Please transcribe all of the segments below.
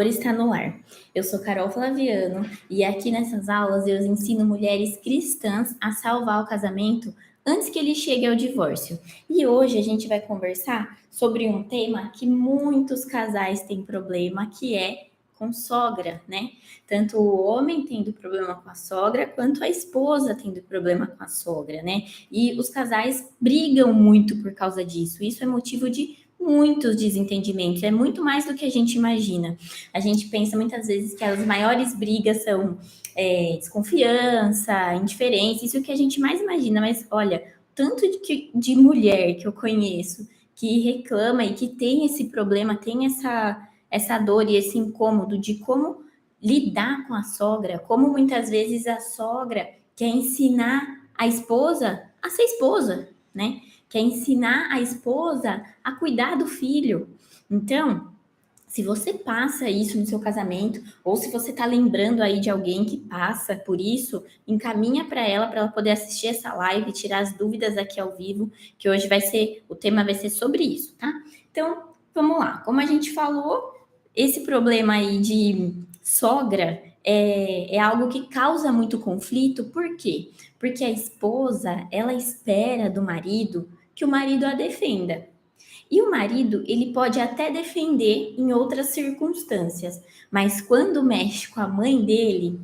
Amor está no ar. Eu sou Carol Flaviano e aqui nessas aulas eu ensino mulheres cristãs a salvar o casamento antes que ele chegue ao divórcio. E hoje a gente vai conversar sobre um tema que muitos casais têm problema, que é com sogra, né? Tanto o homem tendo problema com a sogra, quanto a esposa tendo problema com a sogra, né? E os casais brigam muito por causa disso. Isso é motivo de muitos desentendimentos, é muito mais do que a gente imagina. A gente pensa muitas vezes que as maiores brigas são desconfiança, indiferença, isso é o que a gente mais imagina, mas olha, tanto de mulher que eu conheço que reclama e que tem esse problema, tem essa dor e esse incômodo de como lidar com a sogra, como muitas vezes a sogra quer ensinar a esposa a ser esposa, né? Quer ensinar a esposa a cuidar do filho. Então, se você passa isso no seu casamento, ou se você está lembrando aí de alguém que passa por isso, encaminha para ela poder assistir essa live e tirar as dúvidas aqui ao vivo, que hoje o tema vai ser sobre isso, tá? Então, vamos lá. Como a gente falou, esse problema aí de sogra é algo que causa muito conflito, por quê? Porque a esposa, ela espera do marido que o marido a defenda. E o marido, ele pode até defender em outras circunstâncias, mas quando mexe com a mãe dele,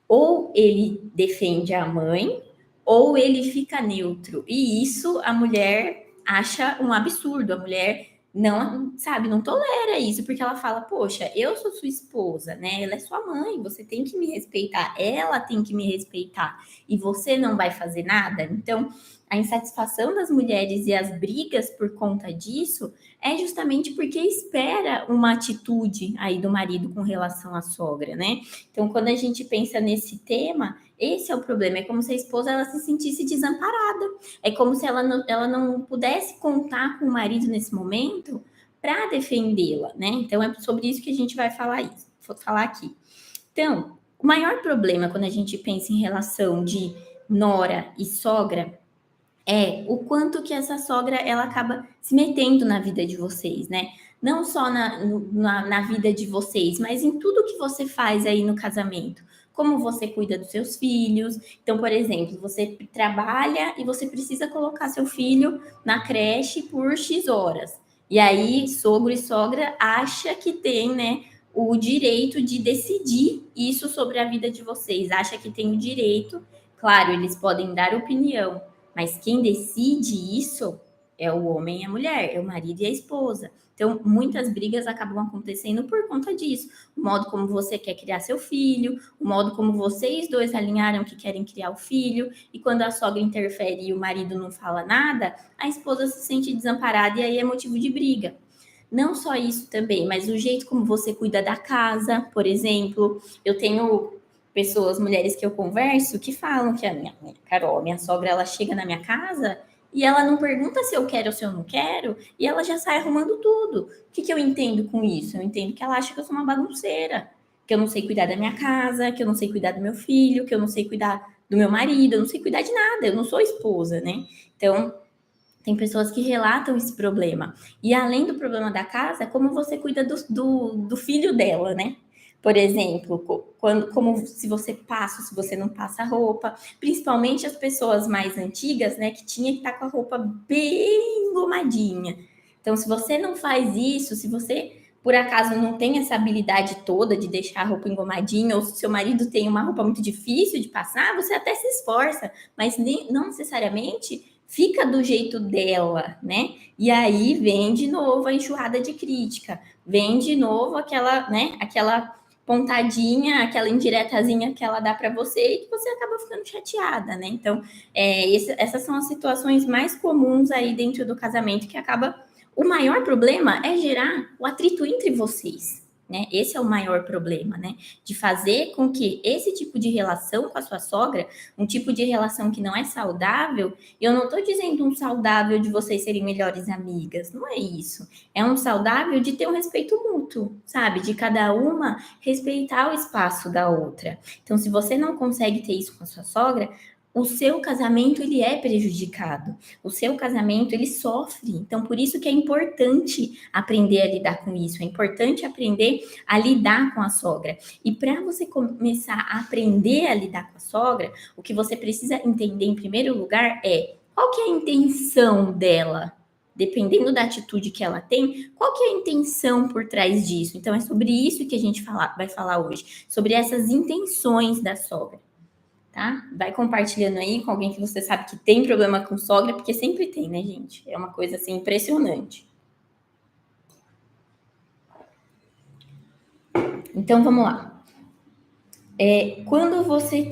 ou ele defende a mãe, ou ele fica neutro. E isso a mulher acha um absurdo. A mulher não, sabe, não tolera isso, porque ela fala: poxa, eu sou sua esposa, né? Ela é sua mãe, você tem que me respeitar, ela tem que me respeitar, e você não vai fazer nada. Então, a insatisfação das mulheres e as brigas por conta disso é justamente porque espera uma atitude aí do marido com relação à sogra, né? Então, quando a gente pensa nesse tema, esse é o problema. É como se a esposa ela se sentisse desamparada. É como se ela não pudesse contar com o marido nesse momento para defendê-la, né? Então, é sobre isso que a gente vai falar aqui. Então, o maior problema quando a gente pensa em relação de nora e sogra é o quanto que essa sogra ela acaba se metendo na vida de vocês, né? Não só na vida de vocês, mas em tudo que você faz aí no casamento. Como você cuida dos seus filhos. Então, por exemplo, você trabalha e você precisa colocar seu filho na creche por X horas. E aí, sogro e sogra acha que tem, né, o direito de decidir isso sobre a vida de vocês. Acha que tem o direito. Claro, eles podem dar opinião, mas quem decide isso é o homem e a mulher, é o marido e a esposa. Então, muitas brigas acabam acontecendo por conta disso. O modo como você quer criar seu filho, o modo como vocês dois alinharam que querem criar o filho, e quando a sogra interfere e o marido não fala nada, a esposa se sente desamparada e aí é motivo de briga. Não só isso também, mas o jeito como você cuida da casa, por exemplo. Eu tenho pessoas, mulheres que eu converso, que falam que a minha Carol, minha sogra, ela chega na minha casa e ela não pergunta se eu quero ou se eu não quero, e ela já sai arrumando tudo. O que eu entendo com isso? Eu entendo que ela acha que eu sou uma bagunceira, que eu não sei cuidar da minha casa, que eu não sei cuidar do meu filho, que eu não sei cuidar do meu marido, eu não sei cuidar de nada, eu não sou esposa, né? Então, tem pessoas que relatam esse problema. E além do problema da casa, como você cuida do filho dela, né? Por exemplo, como se você passa, se você não passa roupa, principalmente as pessoas mais antigas, né, que tinha que estar com a roupa bem engomadinha. Então, se você não faz isso, se você por acaso não tem essa habilidade toda de deixar a roupa engomadinha, ou se seu marido tem uma roupa muito difícil de passar, você até se esforça, mas não necessariamente fica do jeito dela, né? E aí vem de novo a enxurrada de crítica, vem de novo aquela, né, aquela pontadinha, aquela indiretazinha que ela dá para você e que você acaba ficando chateada, né? Então, essas são as situações mais comuns aí dentro do casamento que acaba. O maior problema é gerar o atrito entre vocês, né? Esse é o maior problema, né? De fazer com que esse tipo de relação com a sua sogra, um tipo de relação que não é saudável, eu não estou dizendo um saudável de vocês serem melhores amigas, não é isso. É um saudável de ter um respeito mútuo, sabe? De cada uma respeitar o espaço da outra. Então, se você não consegue ter isso com a sua sogra, o seu casamento ele é prejudicado, o seu casamento ele sofre. Então, por isso que é importante aprender a lidar com isso, é importante aprender a lidar com a sogra. E para você começar a aprender a lidar com a sogra, o que você precisa entender em primeiro lugar é qual que é a intenção dela. Dependendo da atitude que ela tem, qual que é a intenção por trás disso? Então, é sobre isso que a gente vai falar hoje, sobre essas intenções da sogra. Tá? Vai compartilhando aí com alguém que você sabe que tem problema com sogra, porque sempre tem, né, gente? É uma coisa assim impressionante. Então vamos lá. Quando você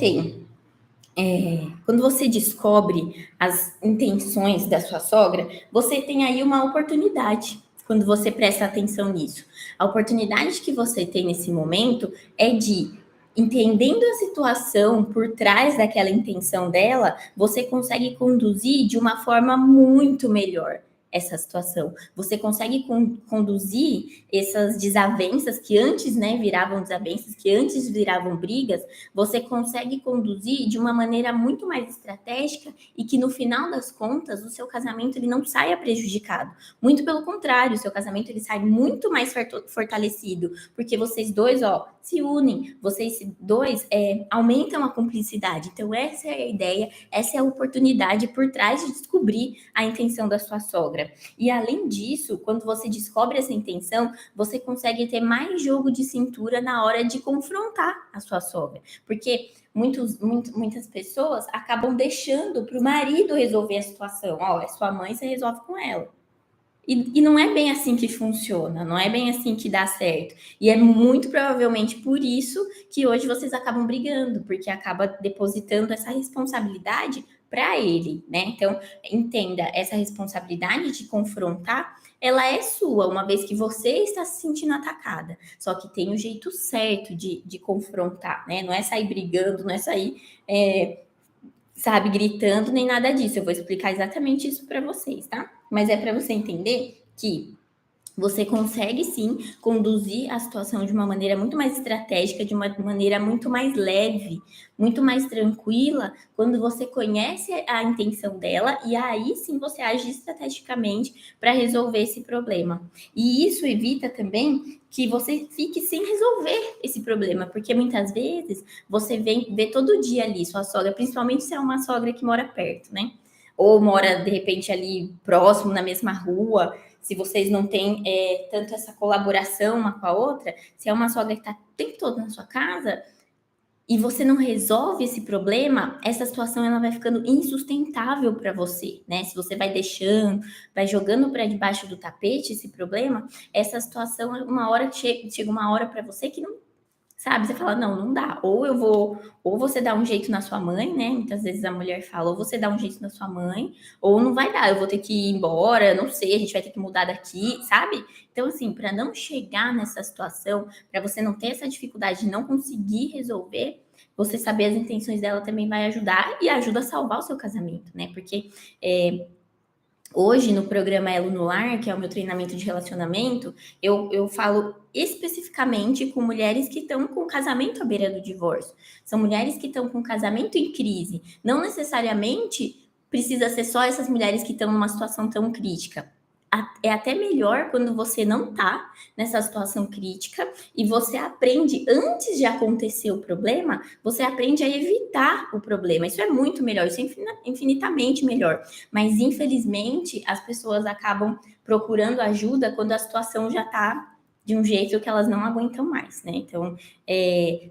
quando você descobre as intenções da sua sogra, você tem aí uma oportunidade. Quando você presta atenção nisso, a oportunidade que você tem nesse momento é de entendendo a situação por trás daquela intenção dela, você consegue conduzir de uma forma muito melhor essa situação. Você consegue conduzir essas desavenças que antes, né, viravam desavenças, que antes viravam brigas, você consegue conduzir de uma maneira muito mais estratégica e que no final das contas o seu casamento ele não saia prejudicado. Muito pelo contrário, o seu casamento ele sai muito mais fortalecido, porque vocês dois, ó, se unem, vocês dois aumentam a cumplicidade. Então essa é a ideia, essa é a oportunidade por trás de descobrir a intenção da sua sogra. E além disso, quando você descobre essa intenção, você consegue ter mais jogo de cintura na hora de confrontar a sua sogra. Porque muitas pessoas acabam deixando para o marido resolver a situação. Ó, é sua mãe, você resolve com ela. E não é bem assim que funciona, não é bem assim que dá certo. E é muito provavelmente por isso que hoje vocês acabam brigando, porque acaba depositando essa responsabilidade para ele, né? Então, entenda, essa responsabilidade de confrontar, ela é sua, uma vez que você está se sentindo atacada. Só que tem o jeito certo de confrontar, né? Não é sair brigando, não é sair, sabe, gritando, nem nada disso. Eu vou explicar exatamente isso para vocês, tá? Mas é para você entender que você consegue sim conduzir a situação de uma maneira muito mais estratégica, de uma maneira muito mais leve, muito mais tranquila, quando você conhece a intenção dela e aí sim você age estrategicamente para resolver esse problema. E isso evita também que você fique sem resolver esse problema, porque muitas vezes você vê todo dia ali sua sogra, principalmente se é uma sogra que mora perto, né? Ou mora de repente ali próximo, na mesma rua, se vocês não têm tanto essa colaboração uma com a outra, se é uma sogra que está o tempo todo na sua casa e você não resolve esse problema, essa situação ela vai ficando insustentável para você, né? Se você vai deixando, vai jogando para debaixo do tapete esse problema, essa situação, uma hora chega uma hora para você que não. Sabe, você fala, não, não dá. Ou você dá um jeito na sua mãe, né? Muitas vezes a mulher fala, ou você dá um jeito na sua mãe, ou não vai dar, eu vou ter que ir embora, não sei, a gente vai ter que mudar daqui, sabe? Então, assim, para não chegar nessa situação, para você não ter essa dificuldade de não conseguir resolver, você saber as intenções dela também vai ajudar e ajuda a salvar o seu casamento, né? Porque hoje, no programa Elo no Lar, que é o meu treinamento de relacionamento, eu falo especificamente com mulheres que estão com casamento à beira do divórcio. São mulheres que estão com casamento em crise. Não necessariamente precisa ser só essas mulheres que estão numa situação tão crítica. É até melhor quando você não tá nessa situação crítica e você aprende, antes de acontecer o problema, você aprende a evitar o problema. Isso é muito melhor, isso é infinitamente melhor. Mas, infelizmente, as pessoas acabam procurando ajuda quando a situação já tá de um jeito que elas não aguentam mais, né? Então,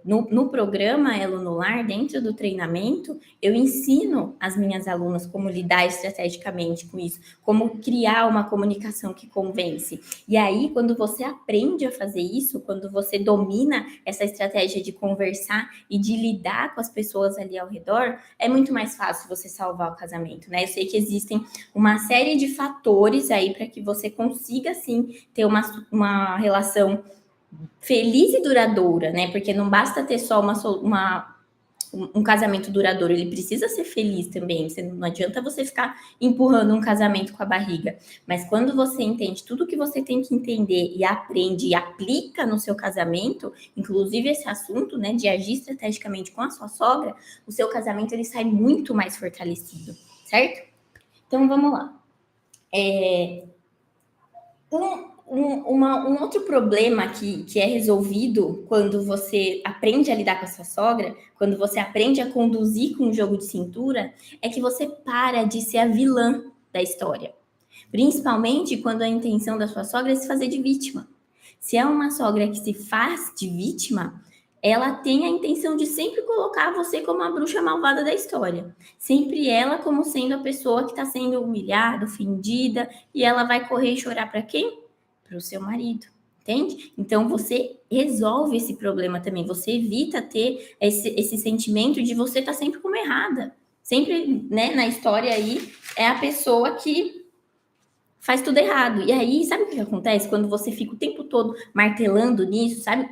no programa Elo no Lar, dentro do treinamento, eu ensino as minhas alunas como lidar estrategicamente com isso, como criar uma comunicação que convence. E aí, quando você aprende a fazer isso, quando você domina essa estratégia de conversar e de lidar com as pessoas ali ao redor, é muito mais fácil você salvar o casamento, né? Eu sei que existem uma série de fatores aí para que você consiga, sim, ter uma relação feliz e duradoura, né? Porque não basta ter só um casamento duradouro, ele precisa ser feliz também. Não adianta você ficar empurrando um casamento com a barriga. Mas quando você entende tudo que você tem que entender e aprende e aplica no seu casamento, inclusive esse assunto, né, de agir estrategicamente com a sua sogra, o seu casamento ele sai muito mais fortalecido, certo? Então vamos lá. Um outro problema que é resolvido quando você aprende a lidar com a sua sogra, quando você aprende a conduzir com um jogo de cintura, é que você para de ser a vilã da história. Principalmente quando a intenção da sua sogra é se fazer de vítima. Se é uma sogra que se faz de vítima, ela tem a intenção de sempre colocar você como a bruxa malvada da história. Sempre ela como sendo a pessoa que está sendo humilhada, ofendida, e ela vai correr e chorar para quem? Para o seu marido, entende? Então você resolve esse problema também, você evita ter esse sentimento de você estar sempre como errada. Sempre, né, na história aí, é a pessoa que faz tudo errado. E aí, sabe o que acontece? Quando você fica o tempo todo martelando nisso, sabe?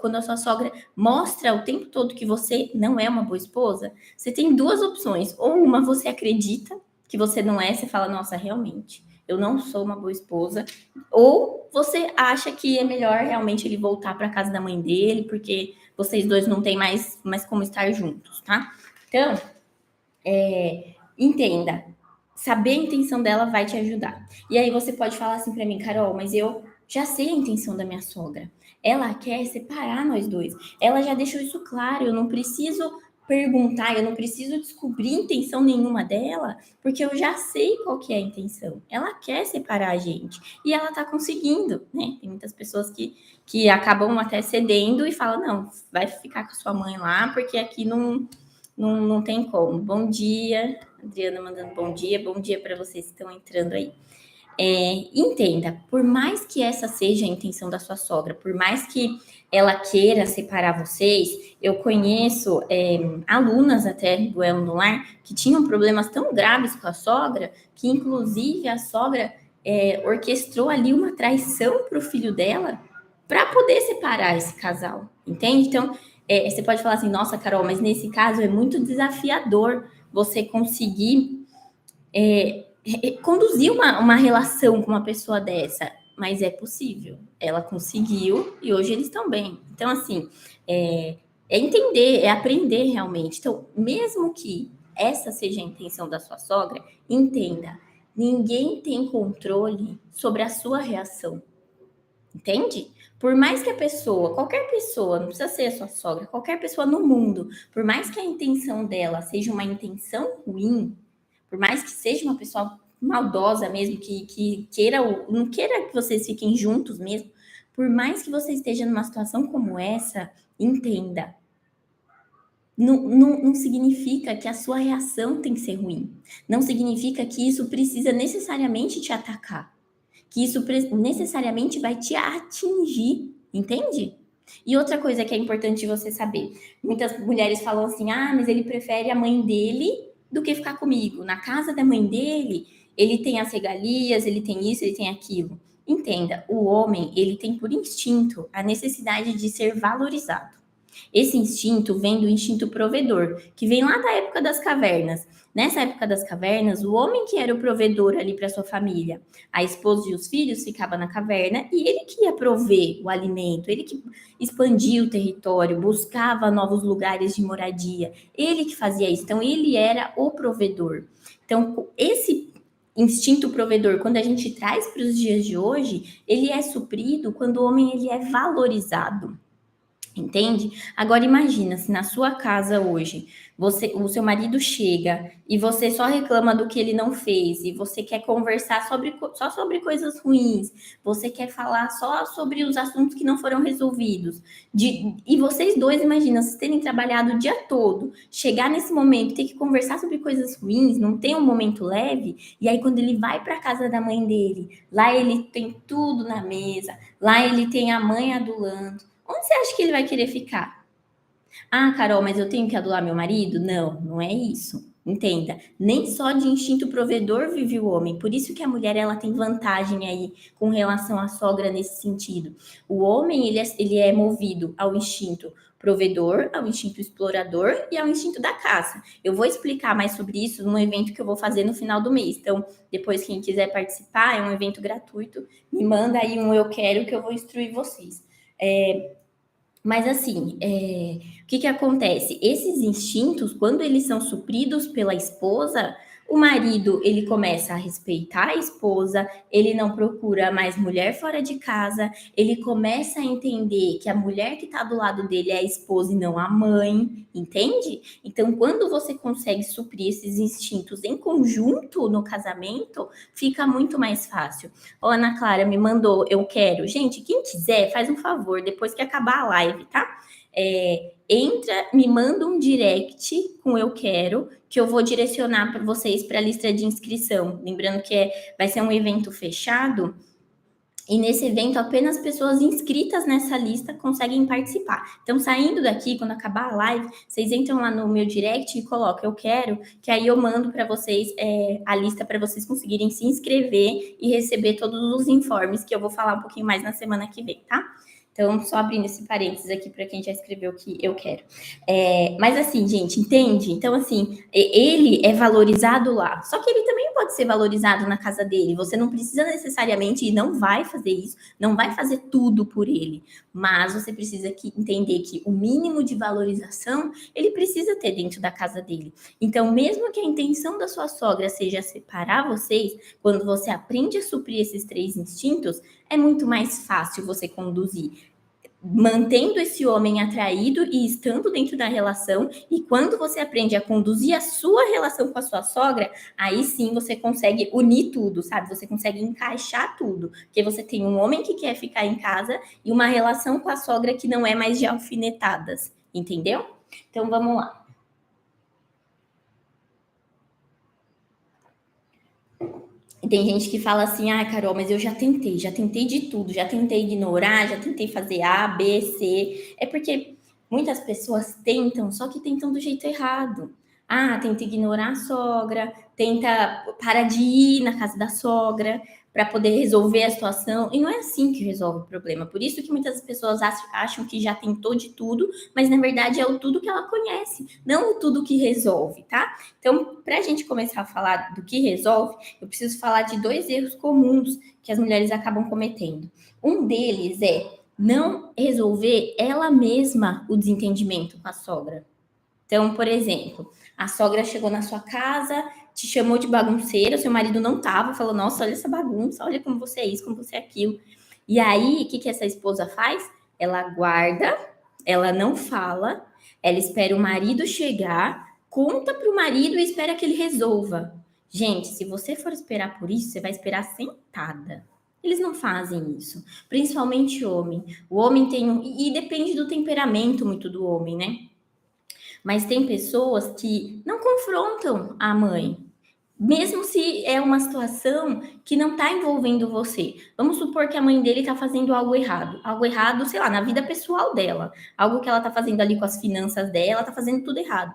Quando a sua sogra mostra o tempo todo que você não é uma boa esposa, você tem duas opções. Ou uma, você acredita que você não é, você fala, nossa, realmente, eu não sou uma boa esposa. Ou você acha que é melhor realmente ele voltar para casa da mãe dele, porque vocês dois não têm mais como estar juntos, tá? Então, entenda, saber a intenção dela vai te ajudar. E aí você pode falar assim para mim, Carol, mas eu já sei a intenção da minha sogra. Ela quer separar nós dois. Ela já deixou isso claro, eu não preciso perguntar, eu não preciso descobrir intenção nenhuma dela, porque eu já sei qual que é a intenção. Ela quer separar a gente e ela tá conseguindo, né? Tem muitas pessoas que acabam até cedendo e falam, não, vai ficar com a sua mãe lá, porque aqui não tem como. Bom dia, Adriana mandando bom dia para vocês que estão entrando aí. Entenda, por mais que essa seja a intenção da sua sogra, por mais que ela queira separar vocês, eu conheço alunas até do Elo no Lar que tinham problemas tão graves com a sogra, que inclusive a sogra orquestrou ali uma traição para o filho dela para poder separar esse casal, entende? Então, você pode falar assim, nossa, Carol, mas nesse caso é muito desafiador você conseguir conduzir uma relação com uma pessoa dessa, mas é possível. Ela conseguiu e hoje eles estão bem. Então, assim, é entender, é aprender realmente. Então, mesmo que essa seja a intenção da sua sogra, entenda, ninguém tem controle sobre a sua reação. Entende? Por mais que a pessoa, qualquer pessoa, não precisa ser a sua sogra, qualquer pessoa no mundo, por mais que a intenção dela seja uma intenção ruim, por mais que seja uma pessoa maldosa mesmo, que não queira que vocês fiquem juntos mesmo, por mais que você esteja numa situação como essa, entenda. Não significa que a sua reação tem que ser ruim. Não significa que isso precisa necessariamente te atacar. Que isso necessariamente vai te atingir, entende? E outra coisa que é importante você saber: muitas mulheres falam assim, mas ele prefere a mãe dele do que ficar comigo. Na casa da mãe dele, ele tem as regalias, ele tem isso, ele tem aquilo. Entenda, o homem, ele tem por instinto a necessidade de ser valorizado. Esse instinto vem do instinto provedor, que vem lá da época das cavernas. Nessa época das cavernas, o homem que era o provedor ali para sua família, a esposa e os filhos ficava na caverna e ele que ia prover o alimento, ele que expandia o território, buscava novos lugares de moradia, ele que fazia isso. Então, ele era o provedor. Então, esse instinto provedor, quando a gente traz para os dias de hoje, ele é suprido quando o homem ele é valorizado. Entende? Agora imagina se na sua casa hoje o seu marido chega e você só reclama do que ele não fez e você quer conversar só sobre coisas ruins, você quer falar só sobre os assuntos que não foram resolvidos. E vocês dois, imagina, vocês terem trabalhado o dia todo, chegar nesse momento, ter que conversar sobre coisas ruins, não tem um momento leve, e aí quando ele vai para a casa da mãe dele, lá ele tem tudo na mesa, lá ele tem a mãe adulando. Onde você acha que ele vai querer ficar? Ah, Carol, mas eu tenho que adular meu marido? Não, não é isso. Entenda, nem só de instinto provedor vive o homem, por isso que a mulher ela tem vantagem aí com relação à sogra nesse sentido. O homem ele é movido ao instinto provedor, ao instinto explorador e ao instinto da caça. Eu vou explicar mais sobre isso num evento que eu vou fazer no final do mês. Então, depois quem quiser participar, é um evento gratuito, me manda aí um eu quero que eu vou instruir vocês. Mas assim, o que acontece? Esses instintos, quando eles são supridos pela esposa, o marido ele começa a respeitar a esposa, ele não procura mais mulher fora de casa, ele começa a entender que a mulher que está do lado dele é a esposa e não a mãe, entende? Então, quando você consegue suprir esses instintos em conjunto no casamento, fica muito mais fácil. Ó, Ana Clara me mandou, eu quero. Gente, quem quiser, faz um favor, depois que acabar a live, tá? Entra, me manda um direct com eu quero, que eu vou direcionar para vocês para a lista de inscrição. Lembrando que vai ser um evento fechado. E nesse evento, apenas pessoas inscritas nessa lista conseguem participar. Então, saindo daqui, quando acabar a live, vocês entram lá no meu direct e colocam eu quero, que aí eu mando para vocês a lista para vocês conseguirem se inscrever e receber todos os informes que eu vou falar um pouquinho mais na semana que vem, tá? Então, só abrindo esse parênteses aqui para quem já escreveu que eu quero. Mas assim, gente, entende? Então, assim, ele é valorizado lá. Só que ele também pode ser valorizado na casa dele. Você não precisa necessariamente, e não vai fazer isso, não vai fazer tudo por ele. Mas você precisa entender que o mínimo de valorização, ele precisa ter dentro da casa dele. Então, mesmo que a intenção da sua sogra seja separar vocês, quando você aprende a suprir esses 3 instintos, é muito mais fácil você conduzir, mantendo esse homem atraído e estando dentro da relação. E quando você aprende a conduzir a sua relação com a sua sogra, aí sim você consegue unir tudo, sabe? Você consegue encaixar tudo, porque você tem um homem que quer ficar em casa e uma relação com a sogra que não é mais de alfinetadas, entendeu? Então vamos lá. E tem gente que fala assim, ah, Carol, mas eu já tentei de tudo, já tentei ignorar, já tentei fazer A, B, C. É porque muitas pessoas tentam, só que tentam do jeito errado. Ah, tenta ignorar a sogra, tenta parar de ir na casa da sogra para poder resolver a situação. E não é assim que resolve o problema. Por isso que muitas pessoas acham que já tentou de tudo, mas na verdade é o tudo que ela conhece, não o tudo que resolve, tá? Então, para a gente começar a falar do que resolve, eu preciso falar de 2 erros comuns que as mulheres acabam cometendo. Um deles é não resolver ela mesma o desentendimento com a sogra. Então, por exemplo, a sogra chegou na sua casa, te chamou de bagunceira, seu marido não estava, falou: nossa, olha essa bagunça, olha como você é isso, como você é aquilo. E aí, o que essa esposa faz? Ela guarda, ela não fala, ela espera o marido chegar, conta para o marido e espera que ele resolva. Gente, se você for esperar por isso, você vai esperar sentada. Eles não fazem isso, principalmente homem. O homem e depende do temperamento muito do homem, né? Mas tem pessoas que não confrontam a mãe, mesmo se é uma situação que não está envolvendo você. Vamos supor que a mãe dele está fazendo algo errado, sei lá, na vida pessoal dela, algo que ela está fazendo ali com as finanças dela, está fazendo tudo errado.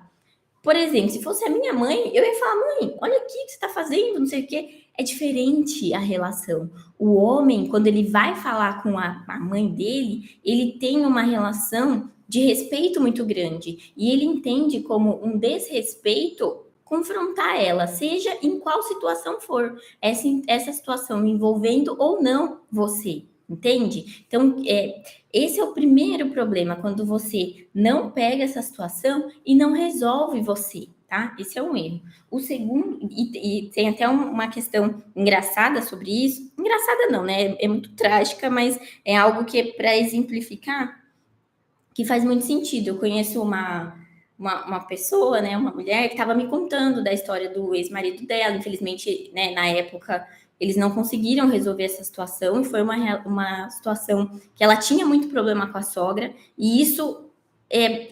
Por exemplo, se fosse a minha mãe, eu ia falar: mãe, olha aqui o que você está fazendo, não sei o quê. É diferente a relação. O homem, quando ele vai falar com a mãe dele, ele tem uma relação de respeito muito grande. E ele entende como um desrespeito confrontar ela, seja em qual situação for. Essa situação envolvendo ou não você. Entende? Então, esse é o primeiro problema, quando você não pega essa situação e não resolve você, tá? Esse é um erro. O segundo, e tem até uma questão engraçada sobre isso. Engraçada não, né? É muito trágica, mas é algo que é para exemplificar que faz muito sentido. Eu conheço uma pessoa, né, uma mulher, que estava me contando da história do ex-marido dela. Infelizmente, né, na época, eles não conseguiram resolver essa situação, e foi uma situação que ela tinha muito problema com a sogra, e isso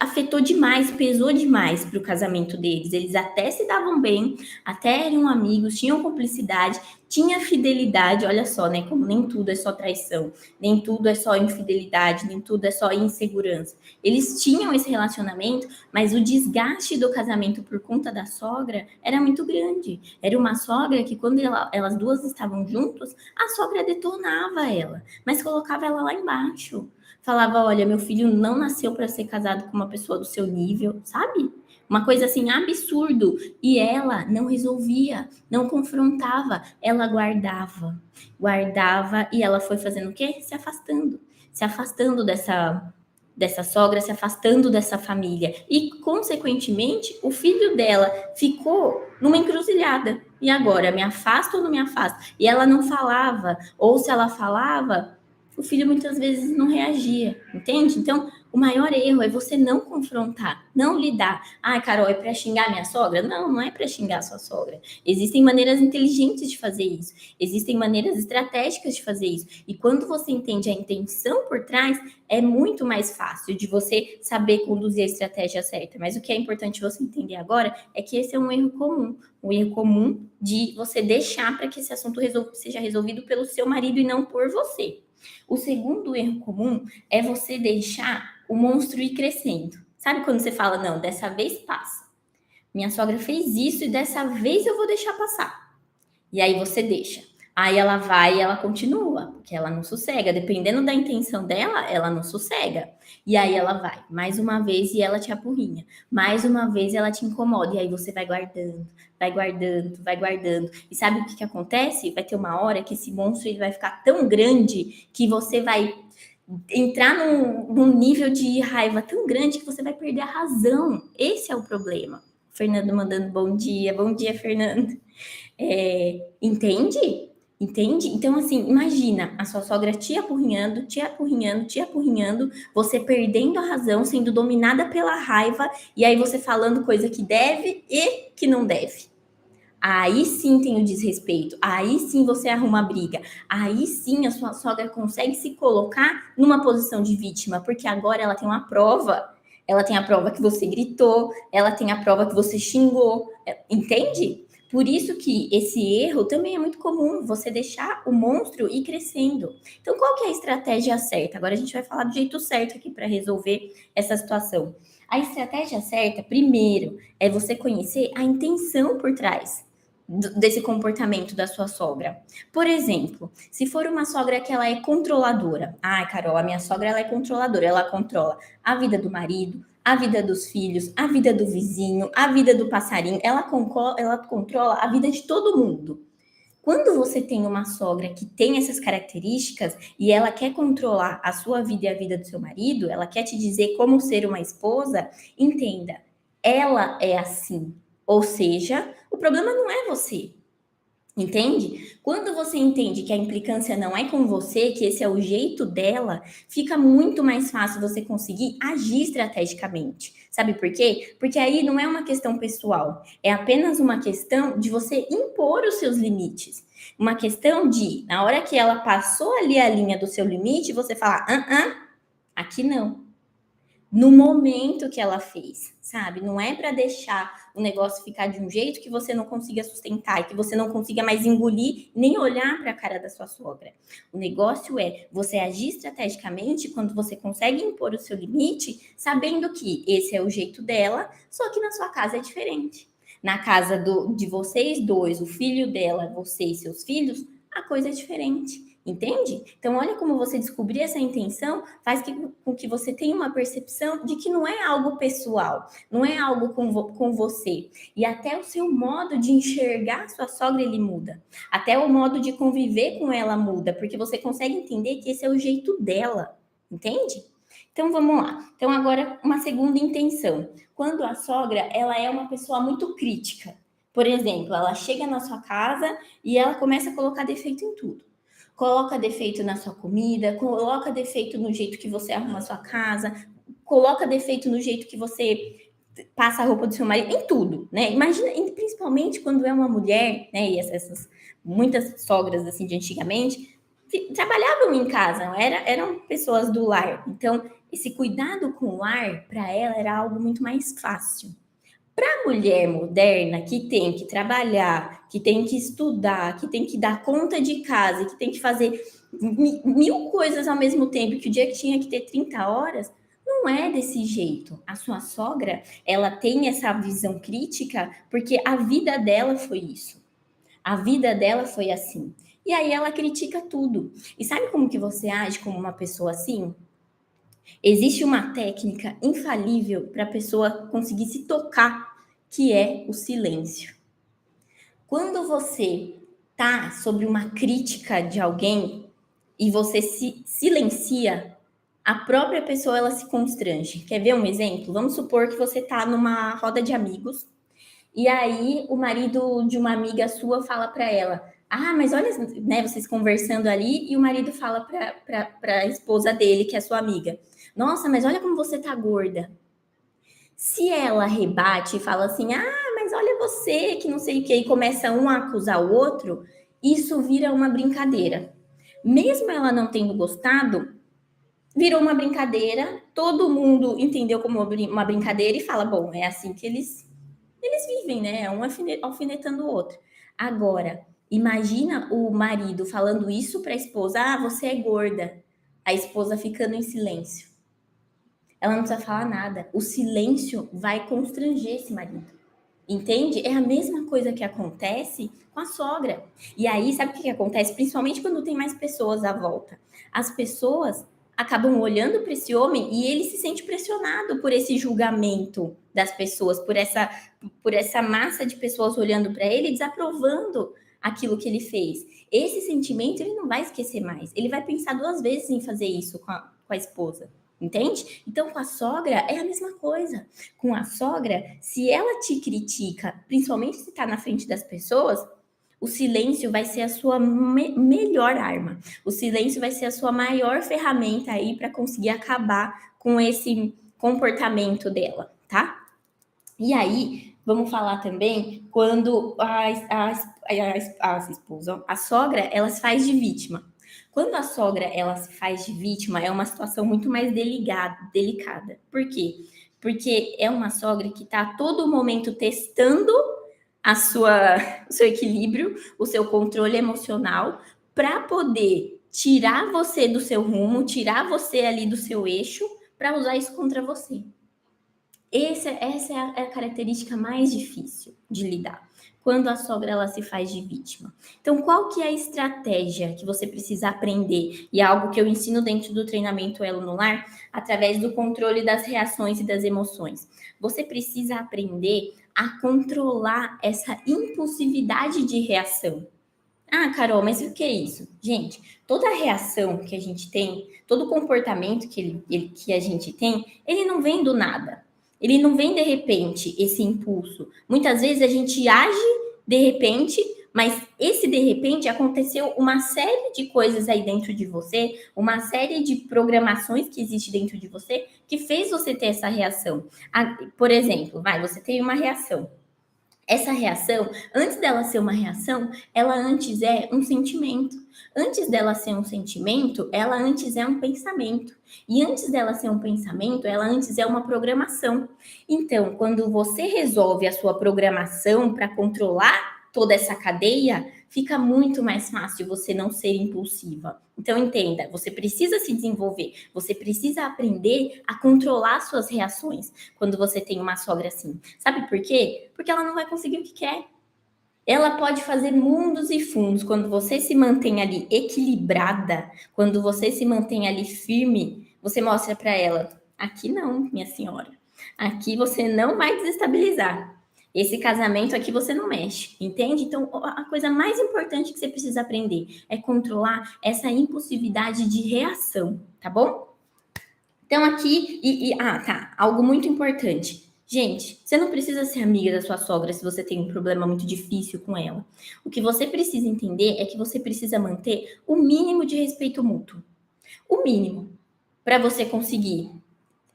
afetou demais, pesou demais para o casamento deles. Eles até se davam bem, até eram amigos, tinham cumplicidade, tinha fidelidade. Olha só, né? Como nem tudo é só traição, nem tudo é só infidelidade, nem tudo é só insegurança. Eles tinham esse relacionamento, mas o desgaste do casamento por conta da sogra era muito grande. Era uma sogra que, quando elas duas estavam juntas, a sogra detonava ela, mas colocava ela lá embaixo. Falava, olha, meu filho não nasceu para ser casado com uma pessoa do seu nível, sabe? Uma coisa assim, absurdo. E ela não resolvia, não confrontava, ela guardava. Guardava e ela foi fazendo o quê? Se afastando. Se afastando dessa sogra, se afastando dessa família. E, consequentemente, o filho dela ficou numa encruzilhada. E agora, me afasto ou não me afasto? E ela não falava, ou se ela falava, o filho muitas vezes não reagia, entende? Então, o maior erro é você não confrontar, não lidar. Ah, Carol, é para xingar minha sogra? Não, não é para xingar sua sogra. Existem maneiras inteligentes de fazer isso. Existem maneiras estratégicas de fazer isso. E quando você entende a intenção por trás, é muito mais fácil de você saber conduzir a estratégia certa. Mas o que é importante você entender agora é que esse é um erro comum. Um erro comum de você deixar para que esse assunto seja resolvido pelo seu marido e não por você. O segundo erro comum é você deixar o monstro ir crescendo. Sabe quando você fala, não, dessa vez passa. Minha sogra fez isso e dessa vez eu vou deixar passar. E aí você deixa. Aí ela vai e ela continua, porque ela não sossega. Dependendo da intenção dela, ela não sossega. E aí ela vai, mais uma vez, e ela te apurrinha. Mais uma vez ela te incomoda. E aí você vai guardando, vai guardando, vai guardando. E sabe o que acontece? Vai ter uma hora que esse monstro ele vai ficar tão grande que você vai entrar num nível de raiva tão grande que você vai perder a razão. Esse é o problema. Fernando mandando bom dia. Bom dia, Fernando. Entende? Entende? Então, assim, imagina a sua sogra te apurrinhando, te apurrinhando, te apurrinhando, você perdendo a razão, sendo dominada pela raiva, e aí você falando coisa que deve e que não deve. Aí sim tem o desrespeito, aí sim você arruma a briga, aí sim a sua sogra consegue se colocar numa posição de vítima, porque agora ela tem uma prova. Ela tem a prova que você gritou, ela tem a prova que você xingou, entende? Por isso que esse erro também é muito comum, você deixar o monstro ir crescendo. Então, qual que é a estratégia certa? Agora a gente vai falar do jeito certo aqui para resolver essa situação. A estratégia certa, primeiro, é você conhecer a intenção por trás desse comportamento da sua sogra. Por exemplo, se for uma sogra que ela é controladora. Ai, Carol, a minha sogra ela é controladora, ela controla a vida do marido, a vida dos filhos, a vida do vizinho, a vida do passarinho, ela controla a vida de todo mundo. Quando você tem uma sogra que tem essas características e ela quer controlar a sua vida e a vida do seu marido, ela quer te dizer como ser uma esposa, entenda, ela é assim. Ou seja, o problema não é você. Entende? Quando você entende que a implicância não é com você, que esse é o jeito dela, fica muito mais fácil você conseguir agir estrategicamente. Sabe por quê? Porque aí não é uma questão pessoal, é apenas uma questão de você impor os seus limites. Uma questão de, na hora que ela passou ali a linha do seu limite, você falar, aqui não. No momento que ela fez, sabe? Não é para deixar o negócio ficar de um jeito que você não consiga sustentar e que você não consiga mais engolir nem olhar para a cara da sua sogra. O negócio é você agir estrategicamente quando você consegue impor o seu limite, sabendo que esse é o jeito dela, só que na sua casa é diferente. Na casa de vocês dois, o filho dela, você e seus filhos, a coisa é diferente. Entende? Então, olha como você descobrir essa intenção faz com que você tenha uma percepção de que não é algo pessoal, não é algo com você. E até o seu modo de enxergar sua sogra, ele muda. Até o modo de conviver com ela muda, porque você consegue entender que esse é o jeito dela. Entende? Então, vamos lá. Então, agora, uma segunda intenção. Quando a sogra, ela é uma pessoa muito crítica. Por exemplo, ela chega na sua casa e ela começa a colocar defeito em tudo. Coloca defeito na sua comida, coloca defeito no jeito que você arruma a sua casa, coloca defeito no jeito que você passa a roupa do seu marido, em tudo, né? Imagina, principalmente quando é uma mulher, né? E essas muitas sogras assim de antigamente, trabalhavam em casa, eram pessoas do lar. Então, esse cuidado com o lar, para ela, era algo muito mais fácil. Para a mulher moderna, que tem que trabalhar, que tem que estudar, que tem que dar conta de casa, que tem que fazer mil coisas ao mesmo tempo, que o dia que tinha que ter 30 horas, não é desse jeito. A sua sogra, ela tem essa visão crítica porque a vida dela foi isso. A vida dela foi assim. E aí ela critica tudo. E sabe como que você age como uma pessoa assim? Existe uma técnica infalível para a pessoa conseguir se tocar, que é o silêncio. Quando você tá sobre uma crítica de alguém e você se silencia, a própria pessoa ela se constrange. Quer ver um exemplo? Vamos supor que você tá numa roda de amigos e aí o marido de uma amiga sua fala para ela: "Ah, mas olha, né, vocês conversando ali", e o marido fala para a esposa dele, que é sua amiga: "Nossa, mas olha como você tá gorda". Se ela rebate e fala assim: "Ah, mas olha você, que não sei o quê", e começa um a acusar o outro, isso vira uma brincadeira. Mesmo ela não tendo gostado, virou uma brincadeira, todo mundo entendeu como uma brincadeira e fala: "Bom, é assim que eles vivem, né? Um alfinetando o outro". Agora, imagina o marido falando isso para a esposa: "Ah, você é gorda". A esposa ficando em silêncio. Ela não precisa falar nada. O silêncio vai constranger esse marido. Entende? É a mesma coisa que acontece com a sogra. E aí, sabe o que acontece? Principalmente quando tem mais pessoas à volta. As pessoas acabam olhando para esse homem e ele se sente pressionado por esse julgamento das pessoas, por essa massa de pessoas olhando para ele e desaprovando aquilo que ele fez. Esse sentimento ele não vai esquecer mais. Ele vai pensar duas vezes em fazer isso com a esposa. Entende? Então, com a sogra é a mesma coisa. Com a sogra, se ela te critica, principalmente se está na frente das pessoas, o silêncio vai ser a sua melhor arma. O silêncio vai ser a sua maior ferramenta aí para conseguir acabar com esse comportamento dela, tá? E aí, vamos falar também quando a esposa, a sogra, ela se faz de vítima. Quando a sogra ela se faz de vítima, é uma situação muito mais delicada. Por quê? Porque é uma sogra que está a todo momento testando o seu equilíbrio, o seu controle emocional, para poder tirar você do seu rumo, tirar você ali do seu eixo, para usar isso contra você. Essa é a característica mais difícil de lidar, quando a sogra ela se faz de vítima. Então, qual que é a estratégia que você precisa aprender? E é algo que eu ensino dentro do treinamento Elo no Lar, através do controle das reações e das emoções. Você precisa aprender a controlar essa impulsividade de reação. Ah, Carol, mas o que é isso? Gente, toda reação que a gente tem, todo comportamento que a gente tem, ele não vem do nada. Ele não vem de repente, esse impulso. Muitas vezes a gente age de repente, mas esse de repente aconteceu uma série de coisas aí dentro de você, uma série de programações que existe dentro de você que fez você ter essa reação. Por exemplo, você tem uma reação. Essa reação, antes dela ser uma reação, ela antes é um sentimento. Antes dela ser um sentimento, ela antes é um pensamento. E antes dela ser um pensamento, ela antes é uma programação. Então, quando você resolve a sua programação para controlar toda essa cadeia, fica muito mais fácil você não ser impulsiva. Então, entenda, você precisa se desenvolver, você precisa aprender a controlar suas reações quando você tem uma sogra assim. Sabe por quê? Porque ela não vai conseguir o que quer. Ela pode fazer mundos e fundos quando você se mantém ali equilibrada, quando você se mantém ali firme, você mostra para ela: aqui não, minha senhora. Aqui você não vai desestabilizar. Esse casamento aqui você não mexe, entende? Então, a coisa mais importante que você precisa aprender é controlar essa impulsividade de reação, tá bom? Então, aqui, algo muito importante. Gente, você não precisa ser amiga da sua sogra se você tem um problema muito difícil com ela. O que você precisa entender é que você precisa manter o mínimo de respeito mútuo. O mínimo. Para você conseguir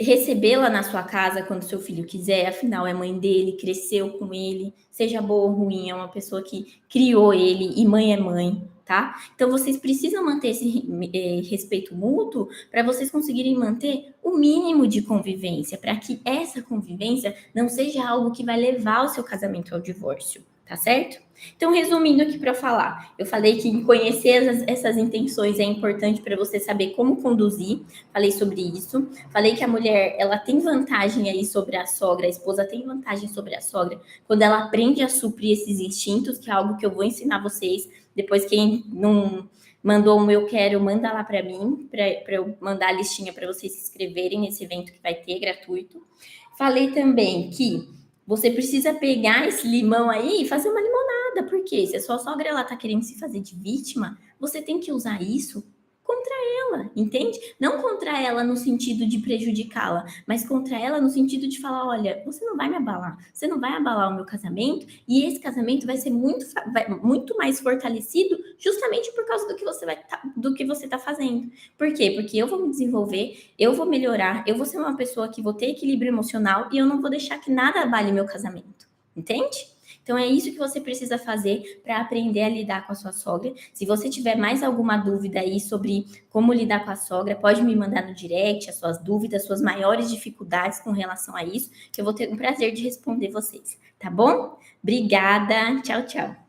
recebê-la na sua casa quando seu filho quiser, afinal é mãe dele, cresceu com ele, seja boa ou ruim, é uma pessoa que criou ele e mãe é mãe, tá? Então, vocês precisam manter esse respeito mútuo para vocês conseguirem manter o mínimo de convivência, para que essa convivência não seja algo que vai levar o seu casamento ao divórcio, tá certo? Então, resumindo aqui para falar, eu falei que conhecer essas intenções é importante para você saber como conduzir, falei sobre isso, falei que a mulher, ela tem vantagem aí sobre a sogra, a esposa tem vantagem sobre a sogra, quando ela aprende a suprir esses instintos, que é algo que eu vou ensinar vocês, depois quem não mandou um eu quero, manda lá para mim, para eu mandar a listinha para vocês se inscreverem nesse evento que vai ter gratuito. Falei também que você precisa pegar esse limão aí e fazer uma limonada, porque se a sua sogra ela tá querendo se fazer de vítima, você tem que usar isso contra ela, entende? Não contra ela no sentido de prejudicá-la, mas contra ela no sentido de falar, olha, você não vai me abalar, você não vai abalar o meu casamento, e esse casamento vai ser muito mais fortalecido justamente por causa do que você tá fazendo. Por quê? Porque eu vou me desenvolver, eu vou melhorar, eu vou ser uma pessoa que vou ter equilíbrio emocional e eu não vou deixar que nada abale meu casamento. Entende? Então é isso que você precisa fazer para aprender a lidar com a sua sogra. Se você tiver mais alguma dúvida aí sobre como lidar com a sogra, pode me mandar no direct as suas dúvidas, suas maiores dificuldades com relação a isso, que eu vou ter um prazer de responder vocês, tá bom? Obrigada, tchau, tchau.